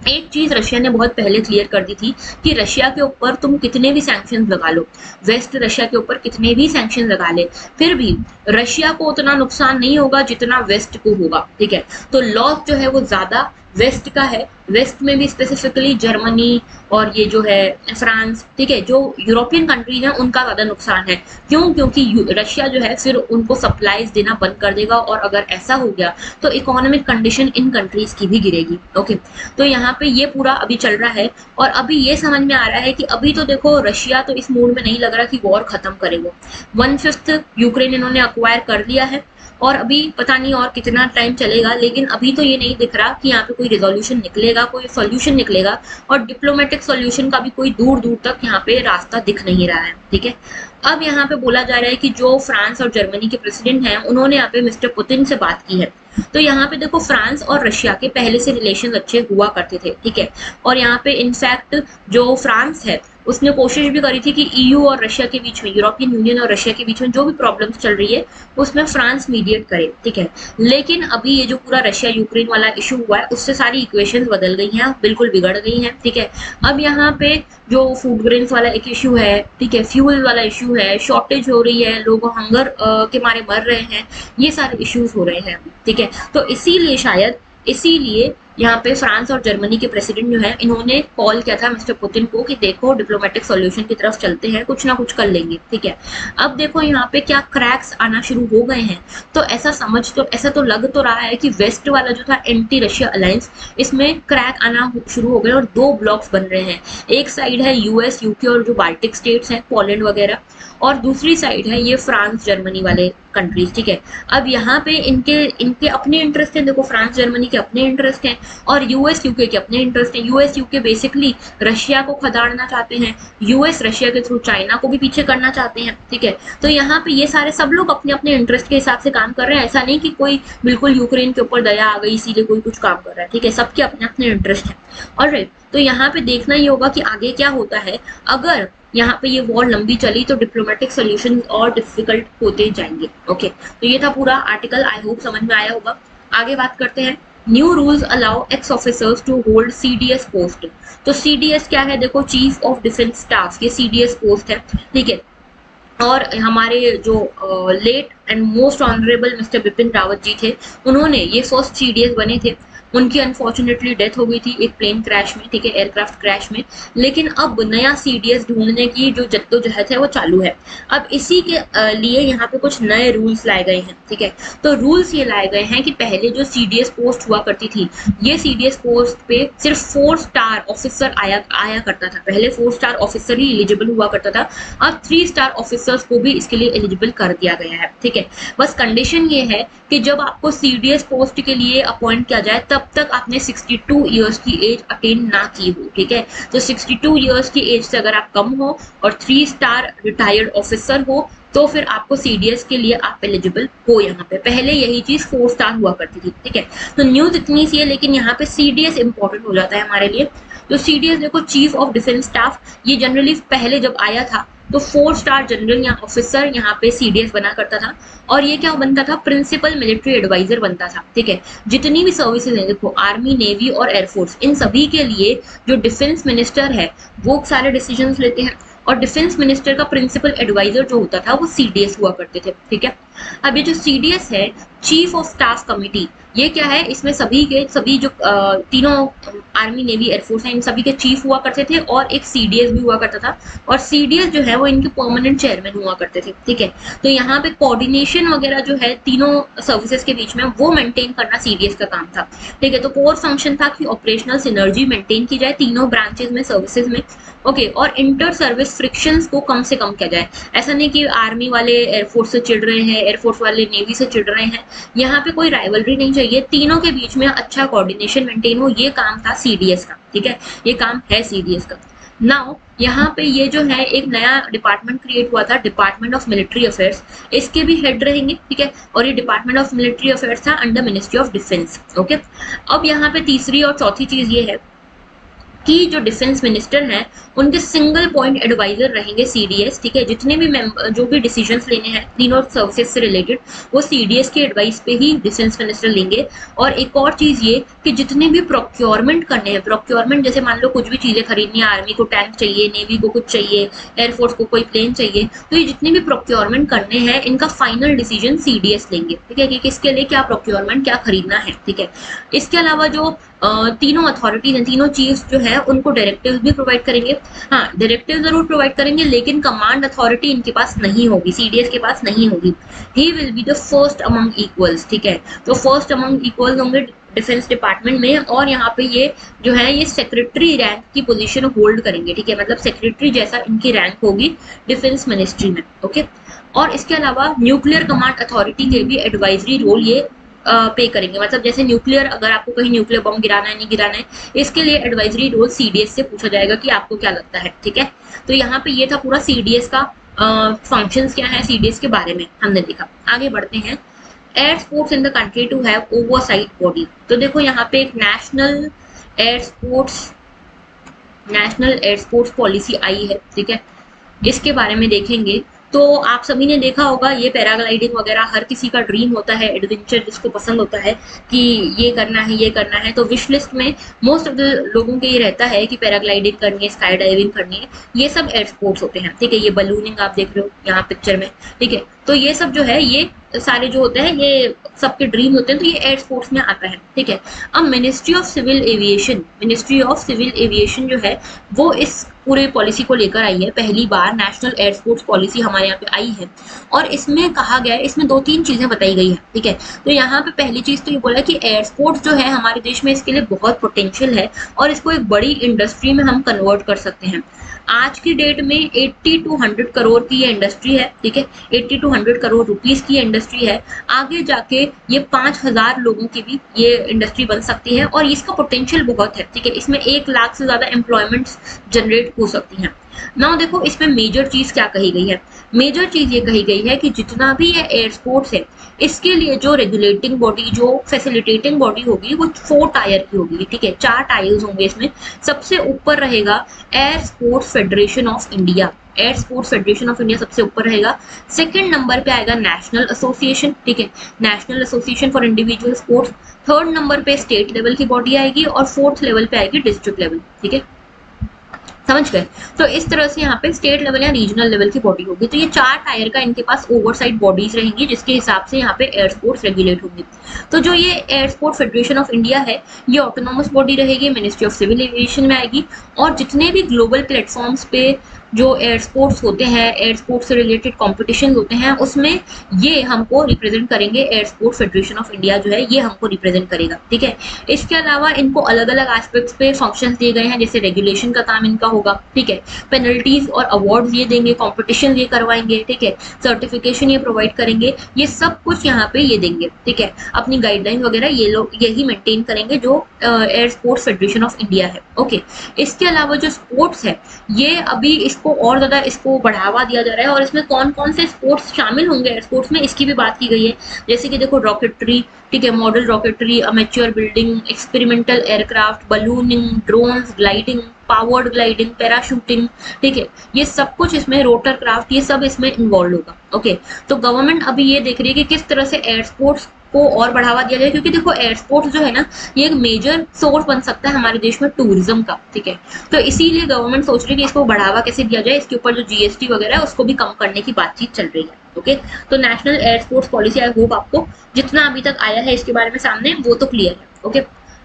एक चीज रशिया ने बहुत पहले क्लियर कर दी थी कि रशिया के ऊपर तुम कितने भी सैंक्शंस लगा लो, वेस्ट रशिया के ऊपर कितने भी सैंक्शन लगा ले, फिर भी रशिया को उतना नुकसान नहीं होगा जितना वेस्ट को होगा, ठीक है। तो लॉस जो है वो ज्यादा वेस्ट का है, वेस्ट में भी स्पेसिफिकली जर्मनी और ये जो है फ्रांस, ठीक है, जो यूरोपियन कंट्रीज हैं उनका ज्यादा नुकसान है। क्यों? क्योंकि रशिया जो है फिर उनको सप्लाईज देना बंद कर देगा, और अगर ऐसा हो गया तो इकोनॉमिक कंडीशन इन कंट्रीज की भी गिरेगी, ओके। तो यहाँ पे ये पूरा अभी चल रहा है, और अभी ये समझ में आ रहा है कि अभी तो देखो रशिया तो इस मूड में नहीं लग रहा कि वॉर खत्म करे वो। 1/5 यूक्रेन इन्होंने अक्वायर कर लिया है, और अभी पता नहीं और कितना टाइम चलेगा, लेकिन अभी तो ये नहीं दिख रहा कि यहाँ पे कोई रिजोल्यूशन निकलेगा, कोई सॉल्यूशन निकलेगा, और डिप्लोमेटिक सॉल्यूशन का भी कोई दूर दूर तक यहाँ पे रास्ता दिख नहीं रहा है, ठीक है। अब यहाँ पे बोला जा रहा है कि जो फ्रांस और जर्मनी के प्रेसिडेंट हैं उन्होंने यहाँ पे मिस्टर पुतिन से बात की है। तो यहाँ पे देखो फ्रांस और रशिया के पहले से रिलेशन अच्छे हुआ करते थे, ठीक है, और यहाँ पे इनफैक्ट जो फ्रांस है उसने कोशिश भी करी थी कि ईयू और रशिया के बीच में, यूरोपियन यूनियन और रशिया के बीच में जो भी प्रॉब्लम्स चल रही है उसमें फ्रांस मीडिएट करे, ठीक है। लेकिन अभी ये जो पूरा रशिया यूक्रेन वाला इशू हुआ है उससे सारी इक्वेशंस बदल गई हैं, बिल्कुल बिगड़ गई हैं, ठीक है। अब यहाँ पे जो फूड ग्रेन्स वाला एक इशू है, ठीक है, फ्यूल वाला इशू है, शॉर्टेज हो रही है, लोग हंगर के मारे मर रहे हैं, ये सारे इश्यूज हो रहे हैं, ठीक है। तो इसीलिए शायद यहाँ पे फ्रांस और जर्मनी के प्रेसिडेंट जो है इन्होंने कॉल किया था मिस्टर पुतिन को कि देखो डिप्लोमेटिक सॉल्यूशन की तरफ चलते हैं, कुछ ना कुछ कर लेंगे, ठीक है। अब देखो यहाँ पे क्या क्रैक्स आना शुरू हो गए हैं, तो ऐसा तो लग तो रहा है कि वेस्ट वाला जो था एंटी रशिया अलायंस, इसमें क्रैक आना शुरू हो गए और दो ब्लॉक्स बन रहे हैं। एक साइड है यूएस यूके और जो बाल्टिक स्टेट्स हैं पोलैंड वगैरह, और दूसरी साइड है ये फ्रांस जर्मनी वाले कंट्रीज, ठीक है। अब यहाँ पे इनके अपने इंटरेस्ट हैं, देखो फ्रांस जर्मनी के अपने इंटरेस्ट हैं और यूएस यूके के अपने इंटरेस्ट हैं। यूएस यूके बेसिकली रशिया को खदाड़ना चाहते हैं, यूएस रशिया के थ्रू चाइना को भी पीछे करना चाहते हैं, ठीक है। तो यहाँ पे ये सारे सब लोग अपने अपने इंटरेस्ट के हिसाब से काम कर रहे हैं, ऐसा नहीं कि कोई बिल्कुल यूक्रेन के ऊपर दया आ गई इसीलिए कोई कुछ काम कर रहा है, ठीक है। सबके अपने अपने इंटरेस्ट हैं। ऑलराइट, तो यहाँ पे देखना ये होगा कि आगे क्या होता है। अगर यहाँ पे ये वॉर लंबी चली तो डिप्लोमेटिक सॉल्यूशन और डिफिकल्ट होते जाएंगे। ओके, तो ये था पूरा आर्टिकल, आई होप समझ में आया होगा। आगे बात करते हैं। New rules allow ex officers to hold CDS post. तो सीडीएस क्या है, देखो चीफ ऑफ डिफेंस स्टाफ, ये सीडीएस पोस्ट है, ठीक है। और हमारे जो late and most honourable mister Bipin Rawat ji थे, उन्होंने ये फर्स्ट सीडीएस बने थे। उनकी अनफॉर्चुनेटली डेथ हो गई थी एक प्लेन क्रैश में, ठीक है, एयरक्राफ्ट क्रैश में। लेकिन अब नया सीडीएस ढूंढने की जो जद्दोजहद है वो चालू है। अब इसी के लिए यहाँ पे कुछ नए रूल्स लाए गए हैं, ठीक है। तो रूल्स ये लाए गए हैं कि पहले जो सीडीएस पोस्ट हुआ करती थी, ये सीडीएस पोस्ट पे सिर्फ 4 स्टार ऑफिसर आया करता था। पहले 4 स्टार ऑफिसर ही एलिजिबल हुआ करता था, अब 3 स्टार ऑफिसर्स को भी इसके लिए एलिजिबल कर दिया गया है, ठीक है। बस कंडीशन ये है कि जब आपको सीडीएस पोस्ट के लिए अपॉइंट किया जाए तब तक आपने 62 इयर्स की एज अटेन ना की हो, ठीक है। तो 62 इयर्स की एज से अगर आप कम हो और 3 स्टार रिटायर्ड ऑफिसर हो तो फिर आपको सीडीएस के लिए आप एलिजिबल हो। यहाँ पे पहले यही चीज 4 स्टार हुआ करती थी, ठीक है। तो न्यूज इतनी सी है, लेकिन यहाँ पे सीडीएस इंपॉर्टेंट हो जाता है हमारे लिए। तो सीडीएस देखो चीफ ऑफ डिफेंस स्टाफ, ये जनरली पहले जब आया था तो 4 स्टार जनरल या ऑफिसर यहाँ पे सीडीएस बना करता था। और ये क्या बनता था, प्रिंसिपल मिलिट्री एडवाइजर बनता था, ठीक है। जितनी भी सर्विसेज हैं, देखो आर्मी, नेवी और एयरफोर्स, इन सभी के लिए जो डिफेंस मिनिस्टर है वो सारे डिसीजंस लेते हैं। और डिफेंस मिनिस्टर का प्रिंसिपल एडवाइजर जो होता था वो सीडीएस हुआ करते थे, ठीक है। अब ये जो सीडीएस है, चीफ ऑफ स्टाफ कमिटी, ये क्या है, इसमें सभी जो तीनों आर्मी, नेवी, एयरफोर्स हैं, इन सभी के चीफ हुआ करते थे और एक सीडीएस भी हुआ करता था। और सीडीएस जो है वो इनके परमानेंट चेयरमैन हुआ करते थे, ठीक है। तो यहाँ पे कोऑर्डिनेशन वगैरह जो है तीनों सर्विसेज के बीच में वो मेंटेन करना सीडीएस का काम था, ठीक है। तो कोर फंक्शन था कि ऑपरेशनल सिनर्जी मेंटेन की जाए तीनों ब्रांचेस में, सर्विसेज में, ओके। और इंटर सर्विस फ्रिक्शंस को कम से कम किया जाए। ऐसा नहीं कि आर्मी वाले एयरफोर्स से चिढ़ रहे हैं, एयरफोर्स वाले नेवी से चिढ़ रहे हैं, यहाँ पे कोई राइवलरी नहीं चाहिए, तीनों के बीच में अच्छा कोऑर्डिनेशन मेंटेन हो, ये काम था सीडीएस का, ठीक है। ये काम है सीडीएस का। नाउ यहाँ पे ये जो है एक नया डिपार्टमेंट क्रिएट हुआ था, डिपार्टमेंट ऑफ मिलिट्री अफेयर्स, इसके भी हेड रहेंगे, ठीक है। और ये डिपार्टमेंट ऑफ मिलिट्री अफेयर्स था under ministry of defence, okay. अब यहाँ पे तीसरी और चौथी चीज ये है कि जो डिफेंस मिनिस्टर हैं उनके सिंगल पॉइंट एडवाइजर रहेंगे सीडीएस, ठीक है। जितने भी जो भी डिसीजंस लेने हैं तीनों सर्विसेज से रिलेटेड, वो सीडीएस के एडवाइस पे ही डिफेंस मिनिस्टर लेंगे। और एक और चीज ये कि जितने भी प्रोक्योरमेंट करने हैं, प्रोक्योरमेंट जैसे मान लो कुछ भी चीजें खरीदनी है, आर्मी को टैंक चाहिए, नेवी को कुछ चाहिए, एयरफोर्स को कोई प्लेन चाहिए, तो ये जितने भी प्रोक्योरमेंट करने हैं इनका फाइनल डिसीजन सीडीएस लेंगे, ठीक है, कि किसके लिए क्या प्रोक्योरमेंट क्या खरीदना है, ठीक है। इसके अलावा जो तीनों अथॉरिटीज हैं, तीनों चीफ्स जो है उनको डायरेक्टिव्स भी प्रोवाइड करेंगे। हाँ, डायरेक्टिव जरूर प्रोवाइड करेंगे, लेकिन कमांड अथॉरिटी इनके पास नहीं होगी, सीडीएस के पास नहीं होगी। He will be the first among equals, ठीक है। तो फर्स्ट अमंग इक्वल्स होंगे डिफेंस डिपार्टमेंट में। और यहाँ पे ये जो है ये सेक्रेटरी रैंक की पोजीशन होल्ड करेंगे, ठीक है। मतलब सेक्रेटरी जैसा इनकी रैंक होगी डिफेंस मिनिस्ट्री में, ओके। और इसके अलावा न्यूक्लियर कमांड अथॉरिटी के भी एडवाइजरी रोल ये पे करेंगे। मतलब जैसे न्यूक्लियर, अगर आपको कहीं न्यूक्लियर बम गिराना है, नहीं गिराना है, इसके लिए एडवाइजरी रोल सीडीएस से पूछा जाएगा कि आपको क्या लगता है, ठीक है। तो यहाँ पे ये था पूरा सीडीएस का फंक्शंस क्या है सीडीएस के बारे में हमने देखा। आगे बढ़ते हैं। Air sports in the country to have oversight body. तो देखो यहाँ पे एक नेशनल एयर स्पोर्ट्स पॉलिसी आई है, ठीक है। इसके बारे में देखेंगे तो आप सभी ने देखा होगा, ये पैराग्लाइडिंग वगैरह हर किसी का ड्रीम होता है, एडवेंचर जिसको पसंद होता है कि ये करना है, ये करना है। तो विश लिस्ट में मोस्ट ऑफ द लोगों के ये रहता है कि पैराग्लाइडिंग करनी है, स्काई डाइविंग करनी है, ये सब एयर स्पोर्ट्स होते हैं, ठीक है। ये बलूनिंग आप देख रहे हो यहाँ पिक्चर में, ठीक है। तो ये सब जो है ये सारे जो होते हैं ये सबके ड्रीम होते हैं, तो ये एयर स्पोर्ट्स में आता है, ठीक है। अब मिनिस्ट्री ऑफ सिविल एविएशन जो है वो इस पूरे पॉलिसी को लेकर आई है। पहली बार नेशनल एयर स्पोर्ट्स पॉलिसी हमारे यहाँ पे आई है और इसमें कहा गया है, इसमें 2-3 चीजें बताई गई है, ठीक है। तो यहाँ पे पहली चीज तो ये बोला कि एयर स्पोर्ट्स जो है हमारे देश में इसके लिए बहुत पोटेंशियल है और इसको एक बड़ी इंडस्ट्री में हम कन्वर्ट कर सकते हैं। आज की डेट में 80 to 100 करोड़ की ये इंडस्ट्री है, ठीक है। 80 to 100 करोड़ रुपीस की इंडस्ट्री है। आगे जाके ये 5000 लोगों की भी ये इंडस्ट्री बन सकती है और इसका पोटेंशियल बहुत है, ठीक है। इसमें 1 लाख से ज्यादा एम्प्लॉयमेंट्स जनरेट हो सकती हैं। नाउ देखो इसमें मेजर चीज क्या कही गई है। मेजर चीज ये कही गई है कि जितना भी ये एयर स्पोर्ट्स है इसके लिए जो रेगुलेटिंग बॉडी, जो फैसिलिटेटिंग बॉडी होगी वो 4 टायर की होगी, ठीक है। 4 टायर्स होंगे इसमें। सबसे ऊपर रहेगा air sports federation of India, air sports federation of India सबसे ऊपर रहेगा। सेकंड नंबर पे आएगा नेशनल एसोसिएशन, ठीक है, national association for individual sports. Third number पे स्टेट लेवल की बॉडी आएगी और फोर्थ लेवल पे आएगी डिस्ट्रिक्ट लेवल, ठीक है, समझ गए। तो इस तरह से यहाँ पे स्टेट लेवल या रीजनल लेवल की बॉडी होगी। तो ये 4 टायर का इनके पास ओवरसाइट बॉडीज रहेंगी जिसके हिसाब से यहाँ पे एयर स्पोर्ट्स रेगुलेट होंगे। तो जो ये air sport federation of India है ये ऑटोनोमस बॉडी रहेगी, मिनिस्ट्री ऑफ सिविल एविएशन में आएगी और जितने भी ग्लोबल प्लेटफॉर्म्स पे जो एयर स्पोर्ट्स होते हैं, एयर स्पोर्ट्स से रिलेटेड कॉम्पिटिशन होते हैं उसमें ये हमको रिप्रेजेंट करेंगे। Air sport federation of India जो है ये हमको रिप्रेजेंट करेगा, ठीक है। इसके अलावा इनको अलग अलग एस्पेक्ट्स पे फंक्शंस दिए गए हैं, जैसे रेगुलेशन का काम इनका होगा, ठीक है, पेनल्टीज और अवार्ड्स ये देंगे, कॉम्पिटिशन ये करवाएंगे, ठीक है, सर्टिफिकेशन ये प्रोवाइड करेंगे, ये सब कुछ यहाँ पे ये देंगे, ठीक है। अपनी गाइडलाइन वगैरह ये लोग यही मेंटेन करेंगे जो air sports federation of India है, ओके। इसके अलावा जो स्पोर्ट्स है ये अभी इसको और ज्यादा इसको बढ़ावा दिया जा रहा है और इसमें कौन कौन से स्पोर्ट्स शामिल होंगे एयर स्पोर्ट्स में इसकी भी बात की गई है। जैसे कि देखो रॉकेटरी, ठीक है, model rocketry, amateur building, experimental aircraft, ballooning, drones, gliding, powered gliding, parachuting, ठीक है, ये सब कुछ इसमें, रोटर क्राफ्ट, ये सब इसमें इन्वॉल्व होगा, ओके। तो गवर्नमेंट अभी ये देख रही है कि किस तरह से एयर स्पोर्ट्स को और बढ़ावा दिया जाए, क्योंकि देखो एयर स्पोर्ट्स जो है ना ये एक मेजर सोर्स बन सकता है हमारे देश में टूरिज्म का, ठीक है। तो इसीलिए गवर्नमेंट सोच रही है कि इसको बढ़ावा कैसे दिया जाए, इसके ऊपर जो जीएसटी वगैरह है उसको भी कम करने की बातचीत चल रही है, ओके। तो national air sports policy, I hope आपको जितना अभी तक आया है इसके बारे में सामने वो तो क्लियर है, ओके।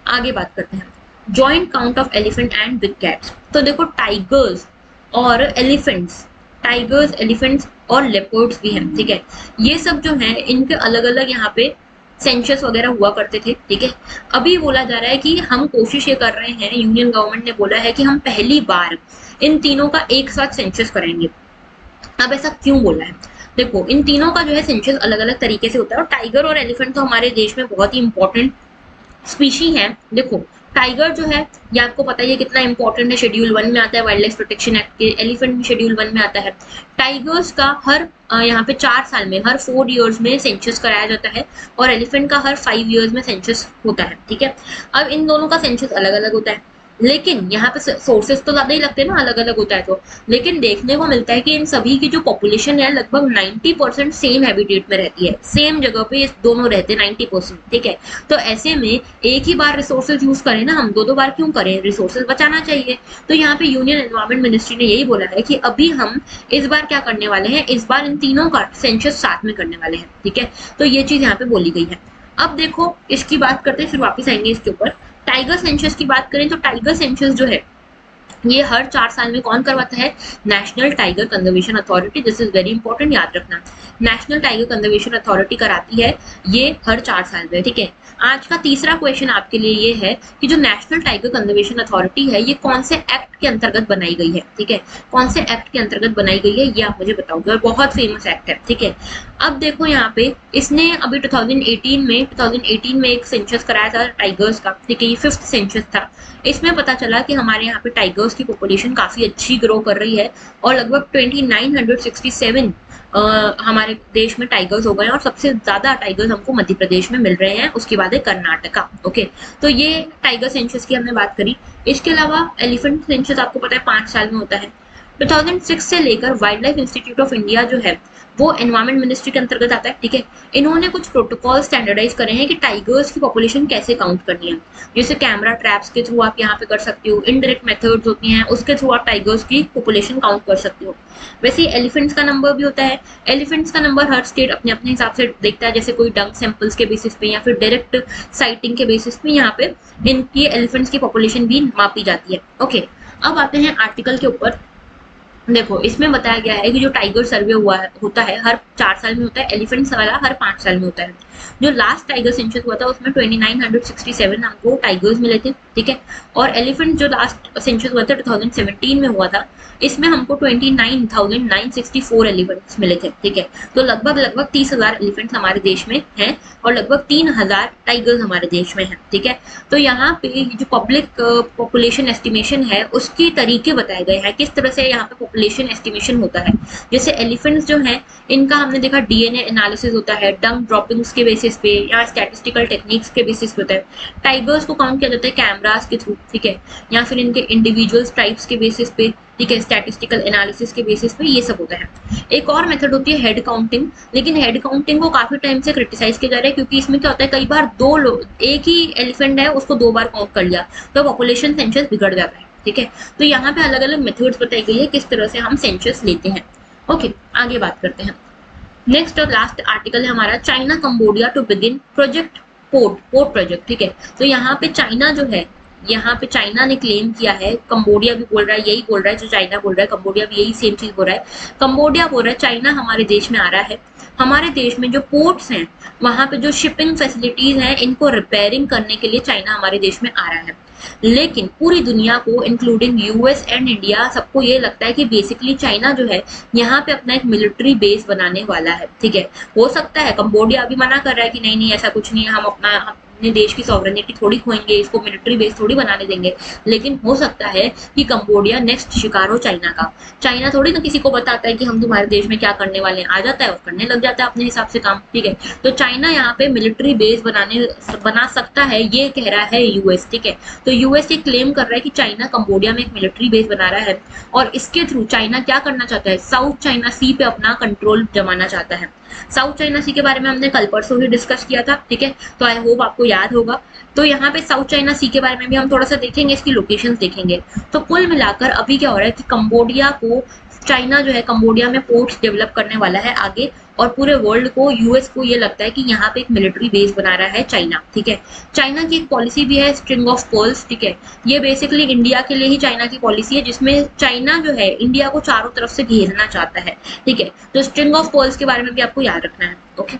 आगे बात करते हैं joint count of elephant and big cats. तो देखो टाइगर्स और एलिफेंट्स, टाइगर्स, एलिफेंट्स और लेपर्ड्स भी हैं, ठीक है। ये सब जो है इनके अलग अलग यहाँ पे सेंसस वगैरह हुआ करते थे, ठीक है। अभी बोला जा रहा है कि हम कोशिश ये कर रहे हैं, यूनियन गवर्नमेंट ने बोला है कि हम पहली बार इन तीनों का एक साथ सेंसस करेंगे। अब ऐसा क्यों बोला है, देखो इन तीनों का जो है सेंसस अलग अलग तरीके से होता है और टाइगर और एलिफेंट तो हमारे देश में बहुत ही इंपॉर्टेंट स्पीशी है। देखो टाइगर जो है ये आपको पता ही है कितना इंपॉर्टेंट है, शेड्यूल 1 में आता है वाइल्ड लाइफ प्रोटेक्शन एक्ट के। एलिफेंट भी शेड्यूल 1 में आता है। टाइगर्स का हर यहाँ पे 4 साल में, हर 4 इयर्स में सेंसस कराया जाता है और एलिफेंट का हर 5 इयर्स में सेंसस होता है, ठीक है। अब इन दोनों का सेंसस अलग अलग होता है, लेकिन यहाँ पे सोर्सेस तो ज्यादा ही लगते हैं ना, अलग अलग होता है तो, लेकिन देखने को मिलता है कि इन सभी की जो पॉपुलेशन है लगभग 90% सेम हैबिटेट में रहती है, सेम जगह पे दोनों रहते हैं 90%, ठीक है। तो ऐसे में एक ही बार रिसोर्सेज यूज करें ना, हम दो बार क्यों करें, रिसोर्सेज बचाना चाहिए। तो यहाँ पे यूनियन एनवायरमेंट मिनिस्ट्री ने यही बोला है कि अभी हम इस बार क्या करने वाले हैं, इस बार इन तीनों का सेंसस साथ में करने वाले हैं, ठीक है। तो ये चीज यहाँ पे बोली गई है। अब देखो इसकी बात करते हैं, फिर वापस आएंगे इसके ऊपर। टाइगर सेंसस की बात करें तो टाइगर सेंसस जो है ये हर 4 साल में कौन करवाता है, national tiger conservation authority. This is very important, याद रखना, नेशनल टाइगर कंजर्वेशन अथॉरिटी कराती है ये हर 4 साल में, ठीक है। आज का तीसरा क्वेश्चन आपके लिए ये है कि जो नेशनल टाइगर कंजर्वेशन अथॉरिटी है ये कौन से एक्ट के अंतर्गत बनाई गई है, ठीक है, कौन से एक्ट के अंतर्गत बनाई गई है ये आप मुझे बताओगे, और बहुत फेमस एक्ट है, ठीक है। अब देखो यहाँ पे इसने अभी 2018 में एक सेंसस कराया था टाइगर्स का, ठीक है, ये 5th सेंसस था। इसमें पता चला कि हमारे यहाँ पे टाइगर्स की पॉपुलेशन काफी अच्छी ग्रो कर रही है और लगभग 2967 हमारे देश में टाइगर्स हो गए हैं और सबसे ज्यादा टाइगर्स हमको मध्य प्रदेश में मिल रहे हैं, उसके बाद है कर्नाटका, ओके। तो ये टाइगर सेंसस की हमने बात करी। इसके अलावा एलिफेंट सेंसस आपको पता है 5 साल में होता है। 2006 से लेकर wild life institute of India जो है वो एनवायरमेंट मिनिस्ट्री के अंतर्गत आता है, ठीक है। इन्होंने कुछ प्रोटोकॉल स्टैंडर्डाइज करे हैं कि टाइगर्स की पॉपुलेशन कैसे काउंट करनी है। जैसे कैमरा ट्रैप्स के थ्रू आप यहाँ पे कर सकते हो, इनडायरेक्ट मेथड्स होती हैं उसके थ्रू आप टाइगर्स की पॉपुलेशन काउंट कर सकते हो। वैसे एलिफेंट्स का नंबर भी होता है। एलिफेंट्स का नंबर हर स्टेट अपने अपने हिसाब से देखता है, जैसे कोई डंग सैंपल्स के बेसिस पे या फिर डायरेक्ट साइटिंग के बेसिस पे यहाँ पे इनकी एलिफेंट्स की पॉपुलेशन भी मापी जाती है। ओके, अब आते हैं आर्टिकल के ऊपर। देखो इसमें बताया गया है कि जो टाइगर सर्वे होता है हर 4 साल में होता है, एलिफेंट्स वाला हर 5 साल में होता है। जो लास्ट टाइगर सेंसस हुआ था उसमें 2967 हमको टाइगर्स मिले थे, ठीक है। और एलिफेंट जो लास्ट सेंसस हुआ था 2017 में हुआ था, इसमें हमको 29,964 एलिफेंट्स मिले थे, ठीक है। तो लगभग 30,000 एलिफेंट्स हमारे देश में हैं और लगभग 3,000 टाइगर्स हमारे देश में हैं, ठीक है। तो यहाँ पे जो पब्लिक पॉपुलेशन एस्टिमेशन है उसके तरीके बताए गए हैं, किस तरह से यहाँ पे पॉपुलेशन एस्टिमेशन होता है। जैसे एलिफेंट्स जो हैं इनका हमने देखा डीएनए एनालिसिस होता है, डंग ड्रॉपिंग्स के बेसिस पे या स्टैटिस्टिकल टेक्निक्स के बेसिस पे होता है। टाइगर्स को काउंट किया जाता है कैमरास के थ्रू, ठीक है, या फिर इनके इंडिविजुअल टाइप्स के बेसिस पे, ठीक है, स्टैटिस्टिकल एनालिसिस के बेसिस पे ये सब होता है। एक और मेथड होती है हेड काउंटिंग, लेकिन हेड काउंटिंग को काफी टाइम से क्रिटिसाइज किया जा रहा है क्योंकि इसमें क्या होता है कई बार दो लोग, एक ही एलिफेंट है उसको 2 बार काउंट कर लिया तो पॉपुलेशन सेंसस बिगड़ जाता है, ठीक है। तो यहाँ पे अलग अलग मेथड्स बताई गई है किस तरह से हम सेंसस लेते हैं। ओके, आगे बात करते हैं। नेक्स्ट और लास्ट आर्टिकल है हमारा, China Cambodia to begin project port project, ठीक है। तो यहाँ पे चाइना जो है, यहाँ पे चाइना ने क्लेम किया है, कंबोडिया भी बोल रहा है, यही बोल रहा है जो चाइना बोल रहा है, कंबोडिया भी यही सेम चीज बोल रहा है। कंबोडिया बोल रहा है चाइना हमारे देश में आ रहा है, हमारे देश में जो पोर्ट्स हैं वहां पे जो शिपिंग फैसिलिटीज हैं इनको रिपेयरिंग करने के लिए चाइना हमारे देश में आ रहा है। लेकिन पूरी दुनिया को इंक्लूडिंग यूएस एंड इंडिया सबको ये लगता है कि बेसिकली चाइना जो है यहाँ पे अपना एक मिलिट्री बेस बनाने वाला है, ठीक है। हो सकता है कंबोडिया अभी मना कर रहा है कि नहीं ऐसा कुछ नहीं है, हम अपने देश की सॉवरेनिटी थोड़ी खोएंगे, इसको मिलिट्री बेस थोड़ी बनाने देंगे। लेकिन हो सकता है कि कंबोडिया नेक्स्ट शिकार हो चाइना का। चाइना थोड़ी ना किसी को बताता है कि हम तुम्हारे देश में क्या करने वाले हैं, आ जाता है और करने लग जाता है अपने हिसाब से काम, ठीक है। तो चाइना यहाँ पे मिलिट्री बेस बना सकता है ये कह रहा है यूएस, ठीक है। तो यूएस ये क्लेम कर रहा है कि चाइना कंबोडिया में एक मिलिट्री बेस बना रहा है और इसके थ्रू चाइना क्या करना चाहता है, साउथ चाइना सी पे अपना कंट्रोल जमाना चाहता है। साउथ चाइना सी के बारे में हमने कल परसों ही डिस्कस किया था, ठीक है, तो आई होप आपको याद होगा। तो यहाँ पे साउथ चाइना सी के बारे में भी हम थोड़ा सा देखेंगे, इसकी लोकेशंस देखेंगे। तो कुल मिलाकर अभी क्या हो रहा है कि कंबोडिया को चाइना जो है कंबोडिया में पोर्ट्स डेवलप करने वाला है आगे, और पूरे वर्ल्ड को, यूएस को ये लगता है कि यहाँ पे एक मिलिट्री बेस बना रहा है चाइना, ठीक है। चाइना की एक पॉलिसी भी है स्ट्रिंग ऑफ पर्ल्स, ठीक है। ये बेसिकली इंडिया के लिए ही चाइना की पॉलिसी है जिसमें चाइना जो है इंडिया को चारों तरफ से घेरना चाहता है, ठीक है। तो स्ट्रिंग ऑफ पर्ल्स के बारे में भी आपको याद रखना है। ओके,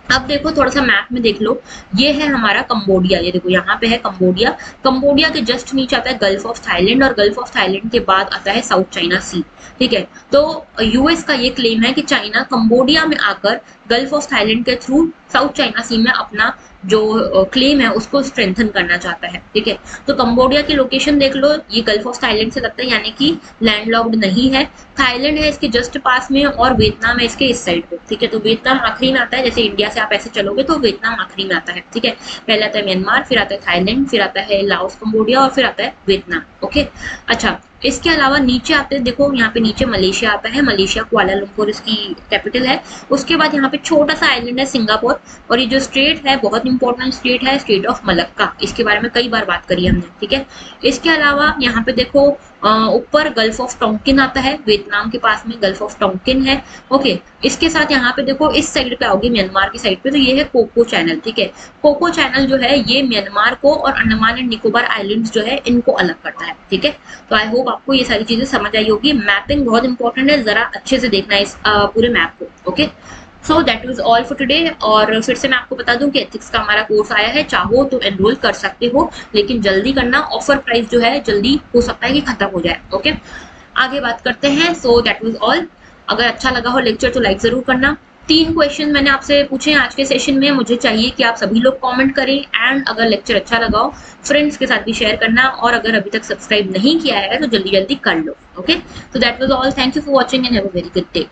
अब देखो थोड़ा सा मैप में देख लो, ये है हमारा कंबोडिया, ये देखो यहाँ पे है कंबोडिया। कंबोडिया के जस्ट नीचे आता है गल्फ ऑफ थाईलैंड और गल्फ ऑफ थाईलैंड के बाद आता है साउथ चाइना सी, ठीक है। तो यूएस का ये क्लेम है कि चाइना कंबोडिया में आकर गल्फ ऑफ थाईलैंड के थ्रू साउथ चाइना सी में अपना जो क्लेम है उसको स्ट्रेंथन करना चाहता है, ठीक है। तो कंबोडिया की लोकेशन देख लो, ये गल्फ ऑफ थाईलैंड से लगता है यानी कि लैंडलॉक्ड नहीं है। थाईलैंड है इसके जस्ट पास में और वियतनाम है इसके इस साइड पे, ठीक है। तो वियतनाम आखिरी में आता है, जैसे इंडिया से आप ऐसे चलोगे तो वियतनाम आखिरी में आता है, ठीक है। पहले आता है म्यांमार, फिर आता है थाईलैंड, फिर आता है लाओस कंबोडिया और फिर आता है वियतनाम। ओके, अच्छा, इसके अलावा नीचे आते हैं, देखो यहाँ पे नीचे मलेशिया आता है, मलेशिया कुआलालंपुर इसकी कैपिटल है। उसके बाद यहाँ पे छोटा सा आइलैंड है सिंगापुर, और ये जो स्टेट है बहुत इंपॉर्टेंट स्टेट है, स्टेट ऑफ मलक्का, इसके बारे में कई बार बात करी हमने, ठीक है। इसके अलावा यहाँ पे देखो ऊपर गल्फ ऑफ टोंकिन आता है, वियतनाम के पास में गल्फ ऑफ टोंकिन है। ओके, इसके साथ यहाँ पे देखो इस साइड पे आओगे म्यांमार की साइड पे, तो ये है कोको चैनल, ठीक है। कोको चैनल जो है ये म्यांमार को और अंडमान एंड निकोबार आइलैंड्स जो है इनको अलग करता है, ठीक है। तो आई होप आपको ये सारी चीजें समझ आई होगी। मैपिंग बहुत इंपॉर्टेंट है, जरा अच्छे से देखना है इस पूरे मैप को। Okay, so that was all for today. और फिर से मैं आपको बता दूं कि एथिक्स का हमारा कोर्स आया है, चाहो तो एनरोल कर सकते हो, लेकिन जल्दी करना, ऑफर प्राइस जो है जल्दी हो सकता है कि खत्म हो जाए। ओके, आगे बात करते हैं। So that was all. अगर अच्छा लगा हो लेक्चर तो लाइक जरूर करना। 3 क्वेश्चन मैंने आपसे पूछे हैं आज के सेशन में, मुझे चाहिए कि आप सभी लोग कमेंट करें, एंड अगर लेक्चर अच्छा लगा हो फ्रेंड्स के साथ भी शेयर करना, और अगर अभी तक सब्सक्राइब नहीं किया है तो जल्दी जल्दी कर लो। Okay, so that was all. Thank you for watching and have a very good day.